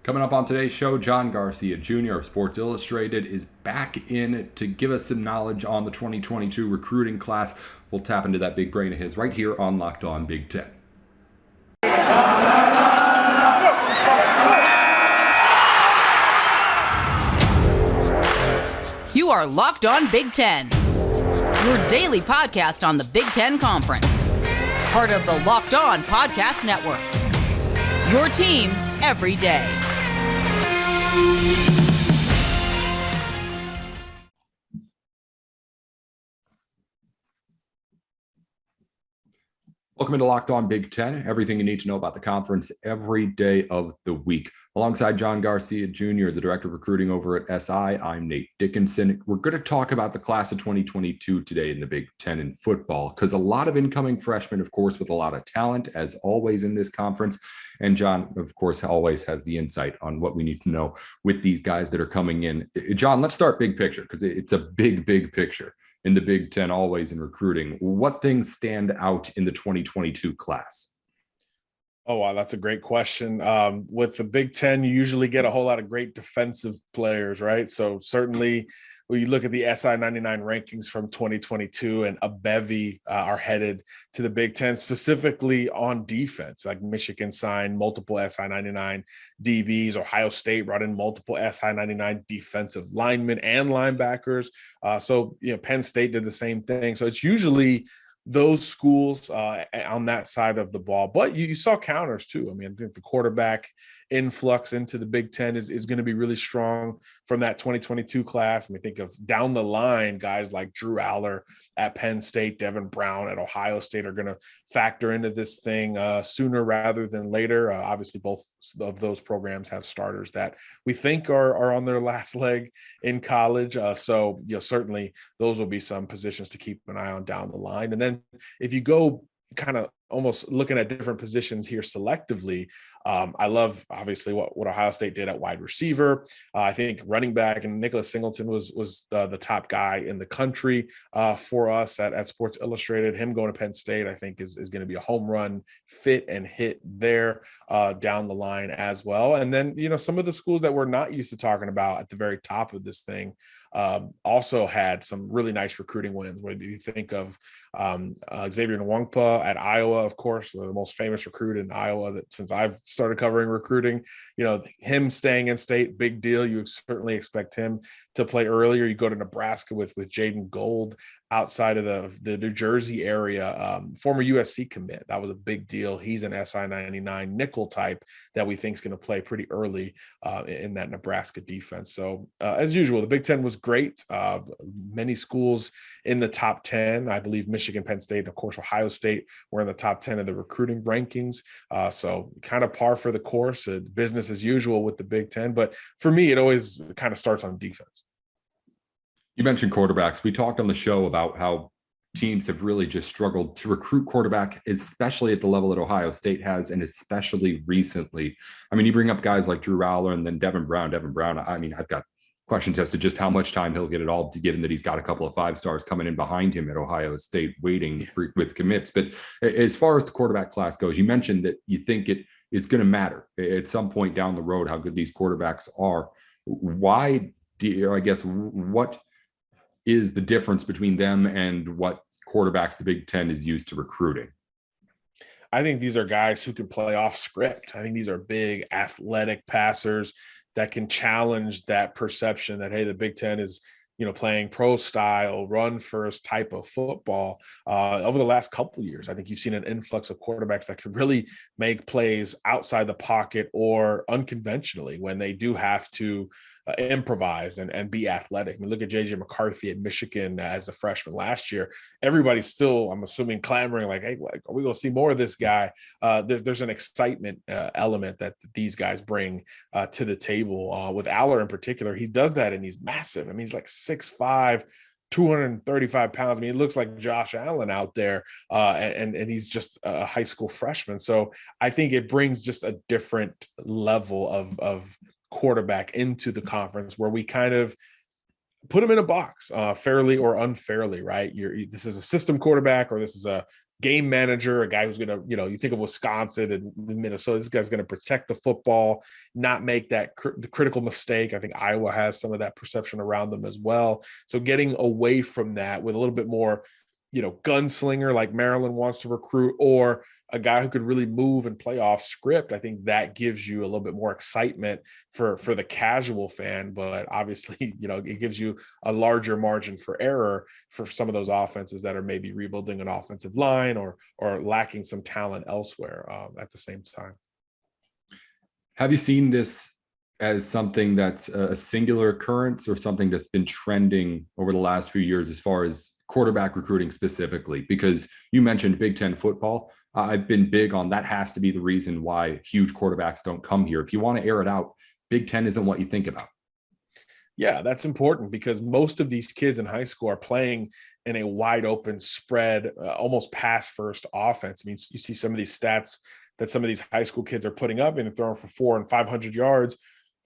Coming up on today's show, John Garcia Jr. of Sports Illustrated is back in to give us some knowledge on the 2022 recruiting class. We'll tap into that big brain of his right here on Locked On Big Ten. You are Locked On Big Ten, your daily podcast on the Big Ten Conference. Part of the Locked On Podcast Network. Your team every day. Welcome into Locked On Big Ten, everything you need to know about the conference every day of the week. Alongside John Garcia Jr., the Director of Recruiting over at SI, I'm Nate Dickinson. We're going to talk about the class of 2022 today in the Big Ten in football, because a lot of incoming freshmen, of course, with a lot of talent, as always in this conference. And John, of course, always has the insight on what we need to know with these guys that are coming in. John, let's start big picture, because it's a big picture in the Big Ten, always in recruiting. What things stand out in the 2022 class? Oh, wow, that's a great question. With the Big Ten, you usually get a whole lot of great defensive players, right? So certainly when you look at the SI 99 rankings from 2022, and a bevy are headed to the Big Ten, specifically on defense. Like Michigan signed multiple SI 99 DBs. Ohio State brought in multiple SI 99 defensive linemen and linebackers. So Penn State did the same thing. So it's usually those schools on that side of the ball. But you saw counters too. I mean, I think the quarterback influx into the Big Ten is going to be really strong from that 2022 class. I mean, think of down the line, guys like Drew Aller at Penn State, Devin Brown at Ohio State are going to factor into this thing sooner rather than later. Obviously, both of those programs have starters that we think are on their last leg in college. So certainly those will be some positions to keep an eye on down the line. And then if you go kind of almost looking at different positions here selectively, I love obviously what Ohio State did at wide receiver. I think running back and Nicholas Singleton was the top guy in the country for us at Sports Illustrated. Him going to Penn State, I think, is going to be a home run fit and hit there down the line as well. And then some of the schools that we're not used to talking about at the very top of this thing also had some really nice recruiting wins. Where do you think of Xavier Nwankpa at Iowa, of course, the most famous recruit in Iowa that since I've started covering recruiting, him staying in state, big deal. You certainly expect him to play earlier. You go to Nebraska with Jaden Gold outside of the New Jersey area, former USC commit. That was a big deal. He's an SI 99 nickel type that we think is going to play pretty early in that Nebraska defense. So as usual, the Big Ten was great. Many schools in the top 10, I believe Michigan, Penn State, and of course, Ohio State were in the top 10 of the recruiting rankings. So kind of par for the course, business as usual with the Big Ten. But for me, it always kind of starts on defense. You mentioned quarterbacks. We talked on the show about how teams have really just struggled to recruit quarterback, especially at the level that Ohio State has, and especially recently. I mean, you bring up guys like Drew Aller and then Devin Brown. I mean, I've got questions as to just how much time he'll get it all, given that he's got a couple of 5-stars coming in behind him at Ohio State waiting with commits. But as far as the quarterback class goes, you mentioned that you think it's going to matter at some point down the road how good these quarterbacks are. Why do you, I guess, what is the difference between them and what quarterbacks the Big Ten is used to recruiting? I think these are guys who can play off script. I think these are big athletic passers that can challenge that perception that, hey, the Big Ten is, playing pro style, run first type of football. Over the last couple of years, I think you've seen an influx of quarterbacks that could really make plays outside the pocket or unconventionally when they do have to improvise and be athletic. I mean, look at JJ McCarthy at Michigan as a freshman last year. Everybody's still, I'm assuming, clamoring like, hey, are we going to see more of this guy? There's an excitement element that these guys bring to the table. With Aller in particular, he does that and he's massive. I mean, he's like 6'5", 235 pounds. I mean, it looks like Josh Allen out there, and he's just a high school freshman. So I think it brings just a different level of quarterback into the conference where we kind of put him in a box, fairly or unfairly, right? This is a system quarterback, or this is a game manager, a guy who's going to, you think of Wisconsin and Minnesota, this guy's going to protect the football, not make that critical mistake. I think Iowa has some of that perception around them as well. So getting away from that with a little bit more, gunslinger like Maryland wants to recruit, or a guy who could really move and play off script, I think that gives you a little bit more excitement for the casual fan. But obviously, it gives you a larger margin for error for some of those offenses that are maybe rebuilding an offensive line or lacking some talent elsewhere at the same time. Have you seen this as something that's a singular occurrence or something that's been trending over the last few years as far as quarterback recruiting specifically? Because you mentioned Big Ten football. I've been big on that. Has to be the reason why huge quarterbacks don't come here. If you want to air it out, Big Ten isn't what you think about. Yeah, that's important because most of these kids in high school are playing in a wide open spread, almost pass first offense. I mean, you see some of these stats that some of these high school kids are putting up and throwing for 400 and 500 yards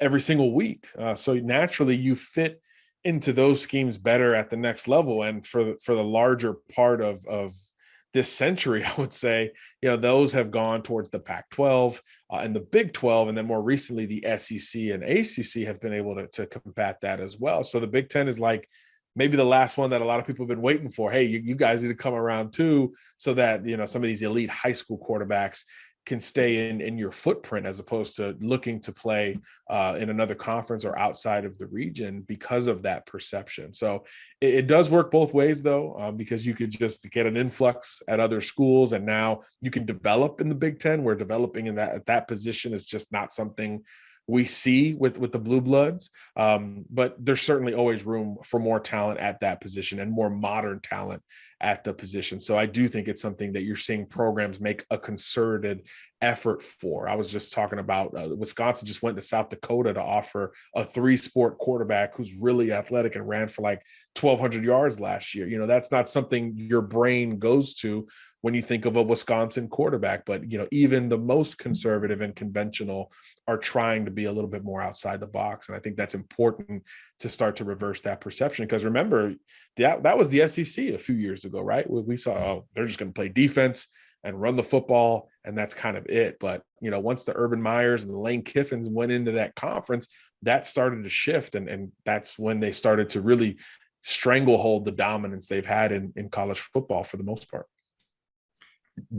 every single week. So naturally you fit into those schemes better at the next level. And for the larger part of this century, I would say, those have gone towards the Pac-12 and the Big 12. And then more recently, the SEC and ACC have been able to combat that as well. So the Big 10 is like maybe the last one that a lot of people have been waiting for. Hey, you guys need to come around too, so that, some of these elite high school quarterbacks can stay in your footprint as opposed to looking to play in another conference or outside of the region because of that perception. So it does work both ways though, because you could just get an influx at other schools and now you can develop in the Big Ten, where developing in that position is just not something we see with the Blue Bloods. But there's certainly always room for more talent at that position and more modern talent at the position. So I do think it's something that you're seeing programs make a concerted effort for. I was just talking about Wisconsin just went to South Dakota to offer a 3-sport quarterback who's really athletic and ran for like 1,200 yards last year. That's not something your brain goes to when you think of a Wisconsin quarterback, but even the most conservative and conventional are trying to be a little bit more outside the box. And I think that's important to start to reverse that perception. Because remember, that was the SEC a few years ago, right? We saw, they're just going to play defense and run the football, and that's kind of it. But, once the Urban Meyers and the Lane Kiffins went into that conference, that started to shift. And that's when they started to really stranglehold the dominance they've had in college football for the most part.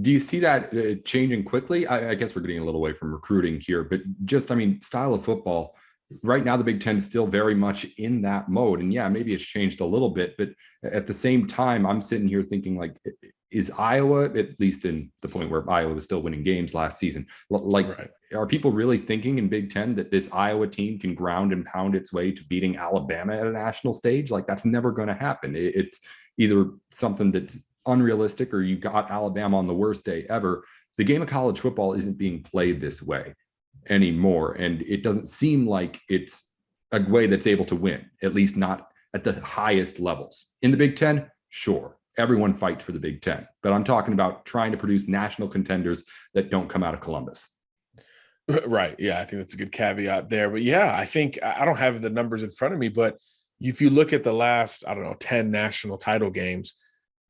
Do you see that changing quickly? I guess we're getting a little away from recruiting here, but just, style of football right now, the Big Ten is still very much in that mode. And yeah, maybe it's changed a little bit, but at the same time, I'm sitting here thinking like, is Iowa, at least in the point where Iowa was still winning games last season, right. Are people really thinking in Big Ten that this Iowa team can ground and pound its way to beating Alabama at a national stage? Like that's never going to happen. It's either something that's unrealistic or you got Alabama on the worst day ever. The game of college football isn't being played this way anymore. And it doesn't seem like it's a way that's able to win, at least not at the highest levels. In the Big Ten, sure, everyone fights for the Big Ten, but I'm talking about trying to produce national contenders that don't come out of Columbus. Right. Yeah, I think that's a good caveat there. But yeah, I think I don't have the numbers in front of me, but if you look at the last, 10 national title games,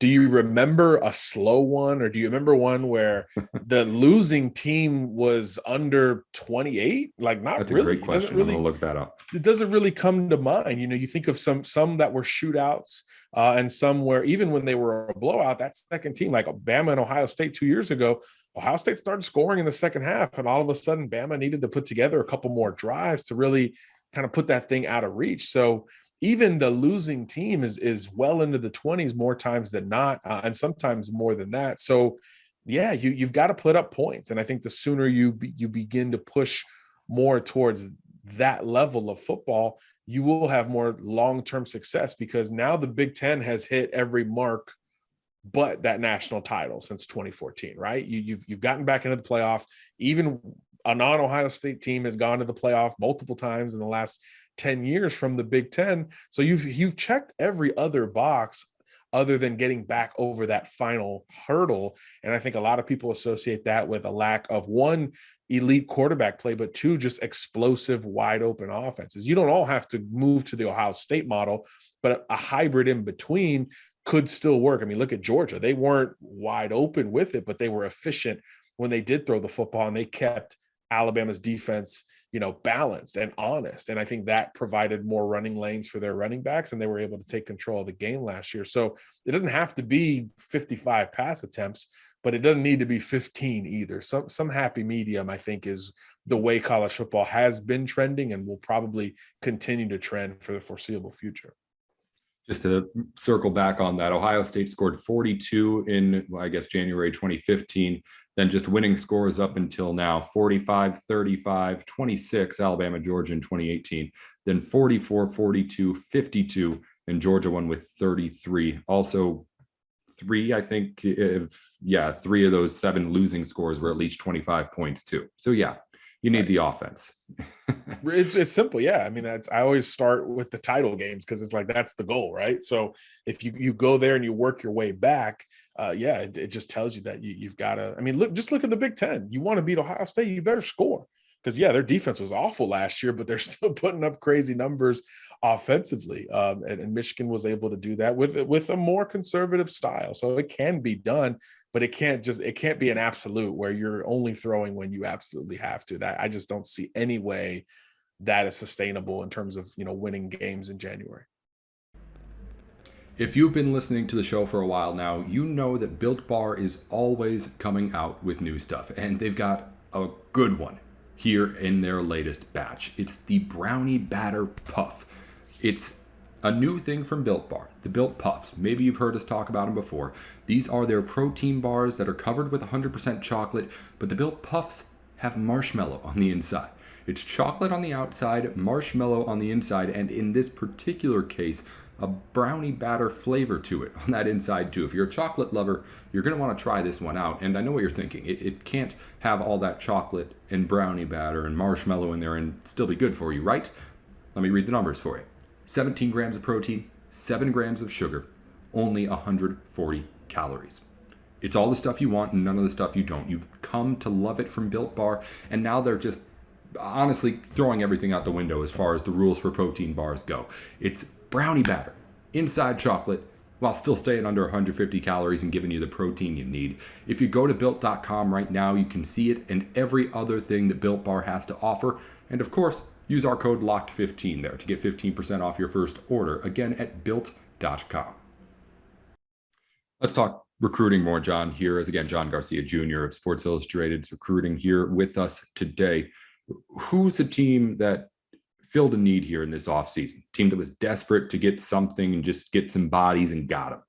do you remember a slow one, or do you remember one where the losing team was under 28? Like, not That's really. A great question. I'm going to look that up. It doesn't really come to mind. You think of some that were shootouts and some where even when they were a blowout, that second team, like Bama and Ohio State 2 years ago, Ohio State started scoring in the second half, and all of a sudden Bama needed to put together a couple more drives to really kind of put that thing out of reach. So even the losing team is well into the 20s more times than not, and sometimes more than that. So, yeah, you've got to put up points, and I think the sooner you begin to push more towards that level of football, you will have more long-term success, because now the Big Ten has hit every mark but that national title since 2014, right? You've gotten back into the playoff. Even a non-Ohio State team has gone to the playoff multiple times in the last 10 years from the Big Ten. So you've checked every other box other than getting back over that final hurdle. And I think a lot of people associate that with a lack of, one, elite quarterback play, but two, just explosive, wide open offenses. You don't all have to move to the Ohio State model, but a hybrid in between could still work. I mean, look at Georgia. They weren't wide open with it, but they were efficient when they did throw the football, and they kept Alabama's defense, balanced and honest. And I think that provided more running lanes for their running backs, and they were able to take control of the game last year. So it doesn't have to be 55 pass attempts, but it doesn't need to be 15 either. Some happy medium, I think, is the way college football has been trending and will probably continue to trend for the foreseeable future. Just to circle back on that, Ohio State scored 42 in, I guess, January 2015. Then just winning scores up until now: 45, 35, 26, Alabama, Georgia in 2018. Then 44, 42, 52, and Georgia won with 33. Also, three of those 7 losing scores were at least 25 points too. So yeah, you need the offense. It's simple. Yeah. I mean, I always start with the title games because it's like, that's the goal, right? So if you go there and you work your way back, it just tells you that you've got to, I mean, look at the Big Ten. You want to beat Ohio State, you better score. Because their defense was awful last year, but they're still putting up crazy numbers offensively. And Michigan was able to do that with a more conservative style. So it can be done, but it can't be an absolute where you're only throwing when you absolutely have to. That I just don't see any way that is sustainable in terms of, winning games in January. If you've been listening to the show for a while now, you know that Built Bar is always coming out with new stuff, and they've got a good one here in their latest batch. It's the Brownie Batter Puff. It's a new thing from Built Bar, the Built Puffs. Maybe you've heard us talk about them before. These are their protein bars that are covered with 100% chocolate, but the Built Puffs have marshmallow on the inside. It's chocolate on the outside, marshmallow on the inside, and in this particular case, a brownie batter flavor to it on that inside too. If you're a chocolate lover, you're going to want to try this one out. And I know what you're thinking. It can't have all that chocolate and brownie batter and marshmallow in there and still be good for you, right? Let me read the numbers for you. 17 grams of protein, 7 grams of sugar, only 140 calories. It's all the stuff you want and none of the stuff you don't. You've come to love it from Built Bar, and now they're just honestly throwing everything out the window as far as the rules for protein bars go. It's brownie batter, inside chocolate, while still staying under 150 calories and giving you the protein you need. If you go to Built.com right now, you can see it and every other thing that Built Bar has to offer. And of course, use our code LOCKED15 there to get 15% off your first order. Again, at Built.com. Let's talk recruiting more, John. Here is again John Garcia Jr. of Sports Illustrated's recruiting here with us today. Who's the team that filled a need here in this offseason? Team that was desperate to get something and just get some bodies and got them.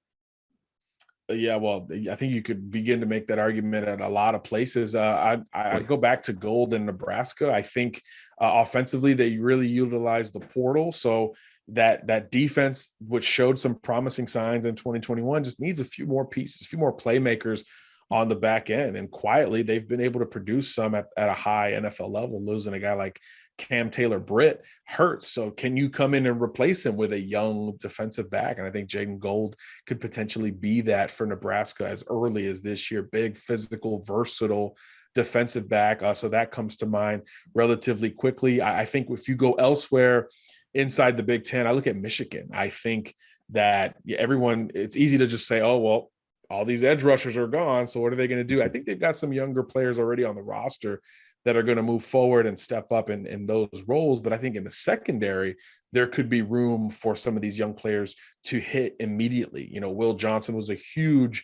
Yeah, well, I think you could begin to make that argument at a lot of places. I go back to Gold in Nebraska. I think offensively they really utilized the portal. So that defense, which showed some promising signs in 2021, just needs a few more pieces, a few more playmakers on the back end. And quietly, they've been able to produce some at a high NFL level. Losing a guy like Cam Taylor-Britt hurts. So can you come in and replace him with a young defensive back? And I think Jaden Gold could potentially be that for Nebraska as early as this year. Big, physical, versatile defensive back. So that comes to mind relatively quickly. I think if you go elsewhere inside the Big Ten, I look at Michigan. I think that it's easy to just say, oh, well, all these edge rushers are gone, so what are they going to do? I think they've got some younger players already on the roster that are going to move forward and step up in those roles. But I think in the secondary, there could be room for some of these young players to hit immediately. Will Johnson was a huge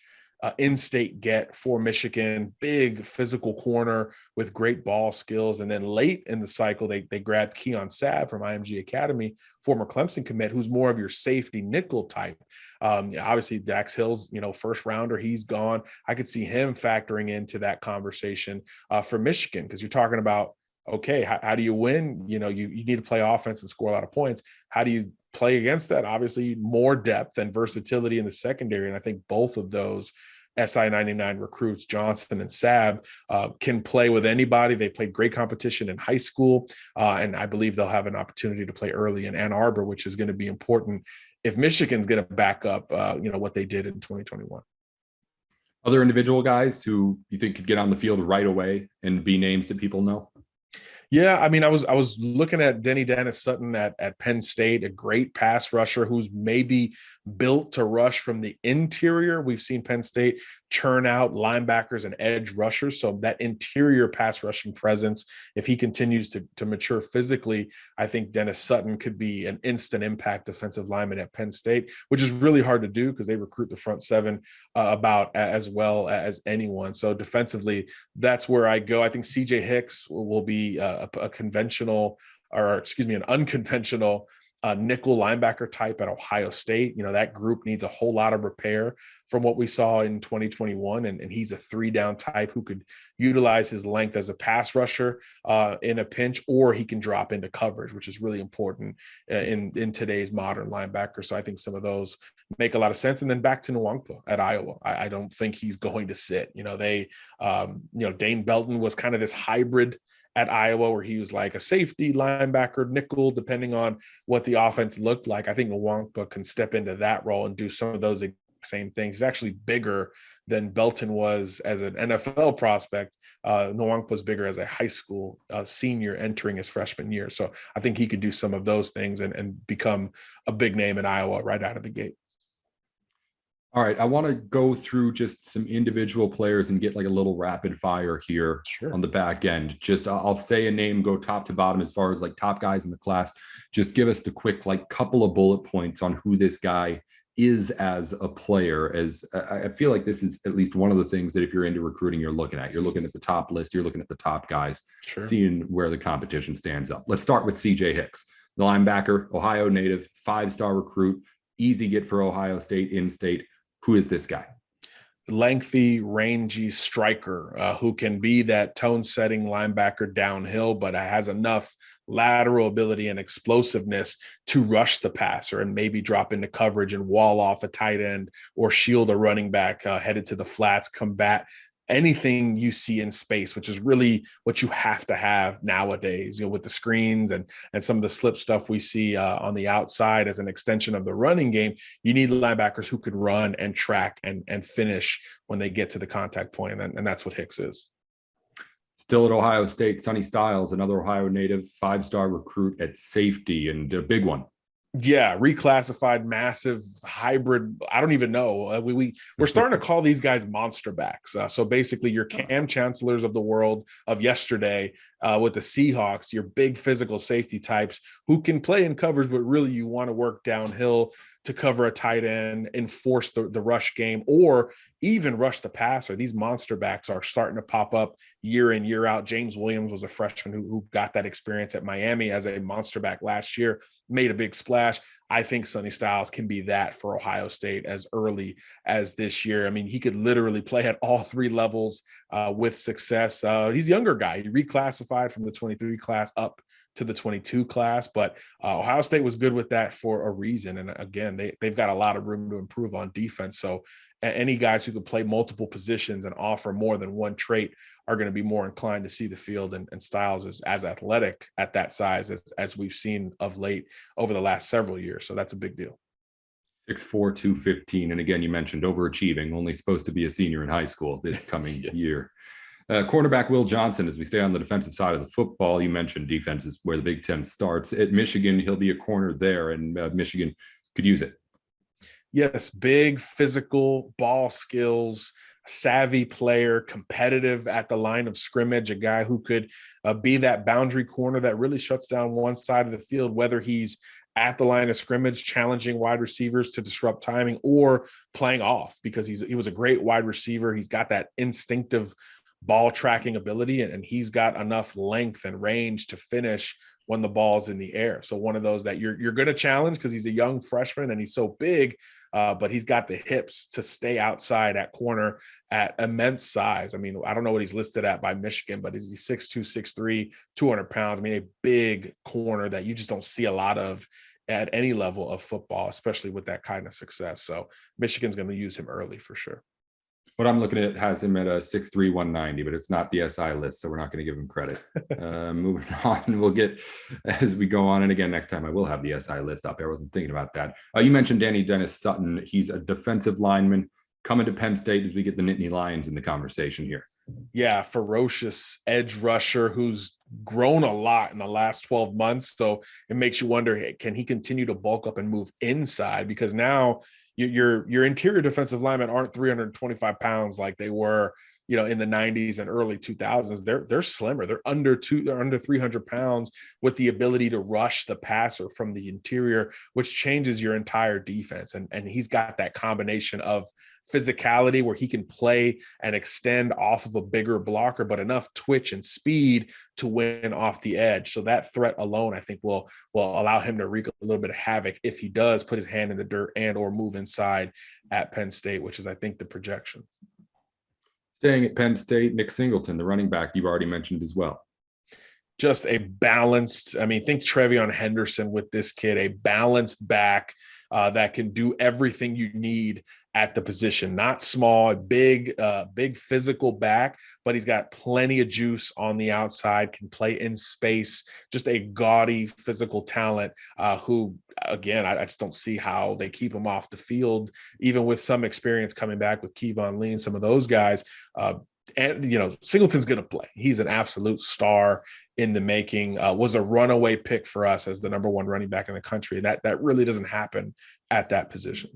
in-state get for Michigan, big physical corner with great ball skills. And then late in the cycle, they grabbed Keon Sabb from IMG Academy, former Clemson commit, who's more of your safety nickel type. Obviously, Dax Hill's, first rounder, he's gone. I could see him factoring into that conversation for Michigan, because you're talking about, okay, how do you win? You need to play offense and score a lot of points. How do you play against that? Obviously, more depth and versatility in the secondary. And I think both of those SI-99 recruits, Johnson and Sabb, can play with anybody. They played great competition in high school. And I believe they'll have an opportunity to play early in Ann Arbor, which is going to be important if Michigan's going to back up, what they did in 2021. Other individual guys who you think could get on the field right away and be names that people know? Yeah, I mean, I was looking at Dennis Sutton at Penn State, a great pass rusher who's maybe built to rush from the interior. We've seen Penn State churn out linebackers and edge rushers, so that interior pass rushing presence, if he continues to mature physically, I think Dennis Sutton could be an instant impact defensive lineman at Penn State, which is really hard to do because they recruit the front seven about as well as anyone. So defensively, that's where I go. I think CJ Hicks will be a conventional, or excuse me, an unconventional nickel linebacker type at Ohio State. You know, that group needs a whole lot of repair from what we saw in 2021. And he's a 3-down type who could utilize his length as a pass rusher in a pinch, or he can drop into coverage, which is really important in today's modern linebacker. So I think some of those make a lot of sense. And then back to Nwankpa at Iowa. I don't think he's going to sit. You know, Dane Belton was kind of this hybrid at Iowa where he was like a safety, linebacker, nickel, depending on what the offense looked like. I think Nwankpa can step into that role and do some of those same things. He's actually bigger than Belton was as an NFL prospect. Nwankpa was bigger as a high school senior entering his freshman year. So I think he could do some of those things and become a big name in Iowa right out of the gate. All right, I want to go through just some individual players and get like a little rapid fire here on the back end. Just I'll say a name, go top to bottom as far as like top guys in the class. Just give us the quick like couple of bullet points on who this guy is as a player. As I feel like this is at least one of the things that if you're into recruiting, you're looking at. You're looking at the top list, you're looking at the top guys, seeing where the competition stands up. Let's start with CJ Hicks, the linebacker, Ohio native, 5-star recruit, easy get for Ohio State, in-state. Who is this guy? Lengthy, rangy striker who can be that tone-setting linebacker downhill, but has enough lateral ability and explosiveness to rush the passer and maybe drop into coverage and wall off a tight end or shield a running back headed to the flats, combat anything you see in space, which is really what you have to have nowadays, you know, with the screens and some of the slip stuff we see on the outside as an extension of the running game. You need linebackers who could run and track and finish when they get to the contact point. And that's what Hicks is. Still at Ohio State, Sonny Styles, another Ohio native, 5-star recruit at safety, and a big one. Yeah, reclassified, massive hybrid. I don't even know. We're starting to call these guys monster backs. So basically, your Cam Chancellors of the world of yesterday with the Seahawks, your big physical safety types who can play in coverage, but really you want to work downhill to cover a tight end, enforce the rush game, or even rush the passer. These monster backs are starting to pop up year in, year out. James Williams was a freshman who got that experience at Miami as a monster back last year, made a big splash. I think Sonny Styles can be that for Ohio State as early as this year. I mean, he could literally play at all 3 levels with success. He's a younger guy. He reclassified from the 23 class up to the 22 class, but Ohio State was good with that for a reason. And again, they've got a lot of room to improve on defense. So any guys who can play multiple positions and offer more than one trait are going to be more inclined to see the field. And Styles is as athletic at that size as we've seen of late over the last several years. So that's a big deal. 6'4", 215. And again, you mentioned overachieving, only supposed to be a senior in high school this coming year. Cornerback Will Johnson, as we stay on the defensive side of the football, you mentioned defense is where the Big Ten starts. At Michigan, he'll be a corner there, and Michigan could use it. Yes, big, physical, ball skills, savvy player, competitive at the line of scrimmage, a guy who could be that boundary corner that really shuts down one side of the field, whether he's at the line of scrimmage, challenging wide receivers to disrupt timing, or playing off, because he was a great wide receiver. He's got that instinctive ball tracking ability, and he's got enough length and range to finish when the ball's in the air. So one of those that you're going to challenge because he's a young freshman and he's so big, but he's got the hips to stay outside at corner at immense size. I mean, I don't know what he's listed at by Michigan, but he's 6'2", 6'3", 200 pounds. I mean, a big corner that you just don't see a lot of at any level of football, especially with that kind of success. So Michigan's going to use him early for sure. What I'm looking at has him at a 6'3", 190, but it's not the SI list, so we're not going to give him credit. Moving on, we'll get as we go on. And again, next time I will have the SI list up. I wasn't thinking about that. You mentioned Dennis Sutton. He's a defensive lineman coming to Penn State as we get the Nittany Lions in the conversation here. Yeah, ferocious edge rusher who's grown a lot in the last 12 months. So it makes you wonder, hey, can he continue to bulk up and move inside? Because now your interior defensive linemen aren't 325 pounds like they were, in the 90s and early 2000s. They're slimmer. They're under 300 pounds with the ability to rush the passer from the interior, which changes your entire defense. And he's got that combination of physicality where he can play and extend off of a bigger blocker, but enough twitch and speed to win off the edge. So that threat alone, I think, will allow him to wreak a little bit of havoc if he does put his hand in the dirt and or move inside at Penn State, which is, I think, the projection. Staying at Penn State, Nick Singleton, the running back you've already mentioned as well. Just a balanced, think Trevion Henderson with this kid, a balanced back that can do everything you need at the position. Not small, big physical back, but he's got plenty of juice on the outside, can play in space, just a gaudy physical talent who, again, I just don't see how they keep him off the field, even with some experience coming back with Kevon Lee and some of those guys. And Singleton's going to play. He's an absolute star in the making. Was a runaway pick for us as the number one running back in the country. That really doesn't happen at that position.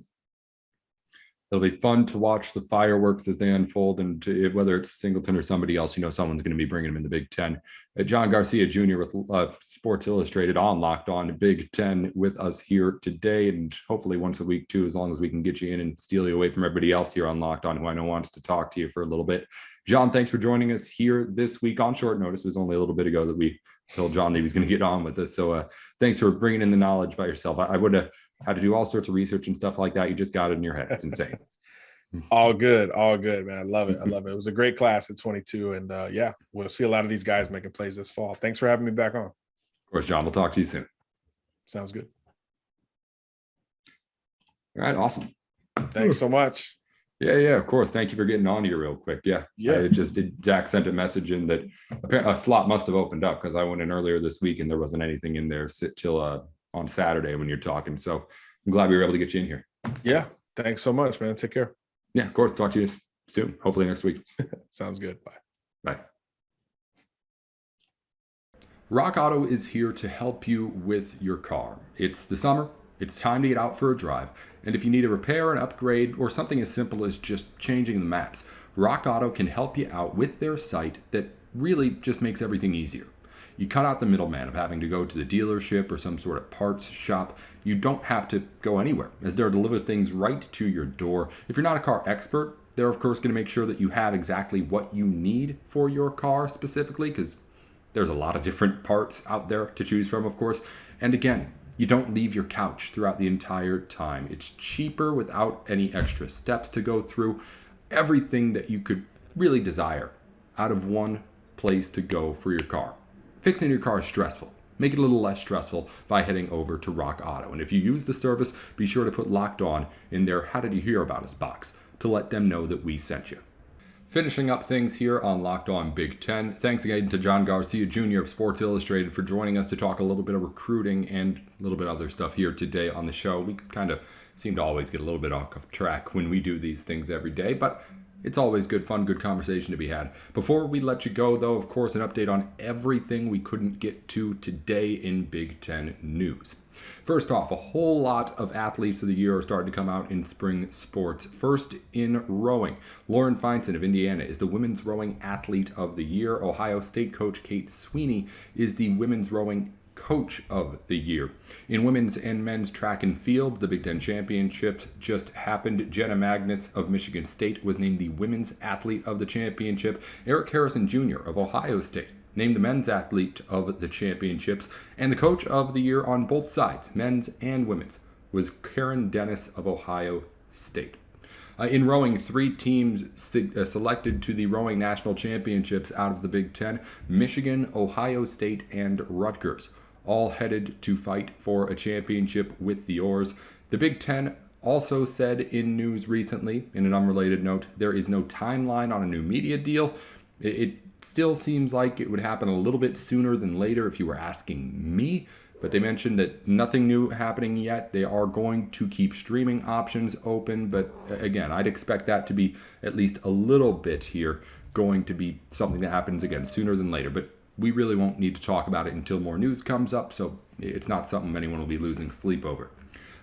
It'll be fun to watch the fireworks as they unfold, and whether it's Singleton or somebody else, someone's going to be bringing him in the Big Ten. John Garcia Jr. with Sports Illustrated on Locked On Big Ten with us here today, and hopefully once a week too, as long as we can get you in and steal you away from everybody else here on Locked On, who I know wants to talk to you for a little bit. John, thanks for joining us here this week on short notice. It was only a little bit ago that we told John that he was going to get on with us. So thanks for bringing in the knowledge by yourself. I would have had to do all sorts of research and stuff like that. You just got it in your head. It's insane. All good, man. I love it. It was a great class at 22. And we'll see a lot of these guys making plays this fall. Thanks for having me back on. Of course, John. We'll talk to you soon. Sounds good. All right. Awesome. Thanks so much. Yeah, of course. Thank you for getting on here real quick. Yeah. Zach sent a message in that a slot must have opened up because I went in earlier this week and there wasn't anything in there till on Saturday when you're talking. So I'm glad we were able to get you in here. Yeah. Thanks so much, man. Take care. Yeah, of course. Talk to you soon. Hopefully next week. Sounds good. Bye. Bye. Rock Auto is here to help you with your car. It's the summer. It's time to get out for a drive. And if you need a repair, an upgrade, or something as simple as just changing the maps, Rock Auto can help you out with their site that really just makes everything easier. You cut out the middleman of having to go to the dealership or some sort of parts shop. You don't have to go anywhere, as they'll deliver things right to your door. If you're not a car expert, they're of course going to make sure that you have exactly what you need for your car specifically, because there's a lot of different parts out there to choose from, of course. And again, you don't leave your couch throughout the entire time. It's cheaper without any extra steps to go through. Everything that you could really desire out of one place to go for your car. Fixing your car is stressful. Make it a little less stressful by heading over to Rock Auto. And if you use the service, be sure to put Locked On in their How Did You Hear About Us box to let them know that we sent you. Finishing up things here on Locked On Big Ten. Thanks again to John Garcia Jr. of Sports Illustrated for joining us to talk a little bit of recruiting and a little bit of other stuff here today on the show. We kind of seem to always get a little bit off track when we do these things every day, but it's always good fun, good conversation to be had. Before we let you go, though, of course, an update on everything we couldn't get to today in Big Ten news. First off, a whole lot of athletes of the year are starting to come out in spring sports. First, in rowing, Lauren Feinstein of Indiana is the Women's Rowing Athlete of the Year. Ohio State coach Kate Sweeney is the Women's Rowing Coach of the Year. In women's and men's track and field, the Big Ten Championships just happened. Jenna Magnus of Michigan State was named the Women's Athlete of the Championship. Eric Harrison Jr. of Ohio State named the Men's Athlete of the Championships. And the Coach of the Year on both sides, men's and women's, was Karen Dennis of Ohio State. In rowing, 3 teams selected to the Rowing National Championships out of the Big Ten: Michigan, Ohio State, and Rutgers, all headed to fight for a championship with the oars. The Big Ten also said in news recently, in an unrelated note, there is no timeline on a new media deal. It still seems like it would happen a little bit sooner than later if you were asking me, but they mentioned that nothing new happening yet. They are going to keep streaming options open, but again, I'd expect that to be at least a little bit here going to be something that happens again sooner than later. But we really won't need to talk about it until more news comes up, so it's not something anyone will be losing sleep over.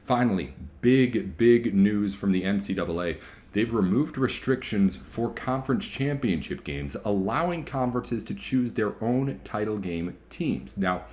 Finally, big news from the NCAA. They've removed restrictions for conference championship games, allowing conferences to choose their own title game teams. Now,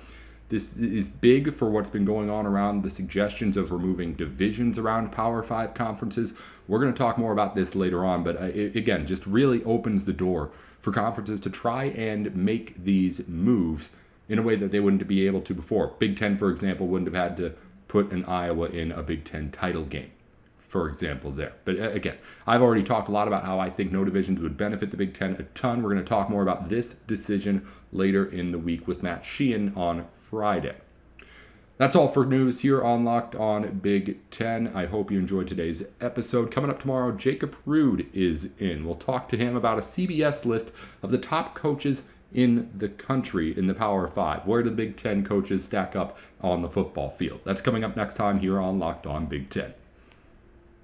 this is big for what's been going on around the suggestions of removing divisions around Power 5 conferences. We're going to talk more about this later on, but it, again, just really opens the door for conferences to try and make these moves in a way that they wouldn't be able to before. Big Ten, for example, wouldn't have had to put an Iowa in a Big Ten title game, for example, there. But again, I've already talked a lot about how I think no divisions would benefit the Big Ten a ton. We're going to talk more about this decision later in the week with Matt Sheehan on Friday. That's all for news here on Locked On Big Ten. I hope you enjoyed today's episode. Coming up tomorrow, Jacob Rude is in. We'll talk to him about a CBS list of the top coaches in the country in the Power 5. Where do the Big Ten coaches stack up on the football field? That's coming up next time here on Locked On Big Ten.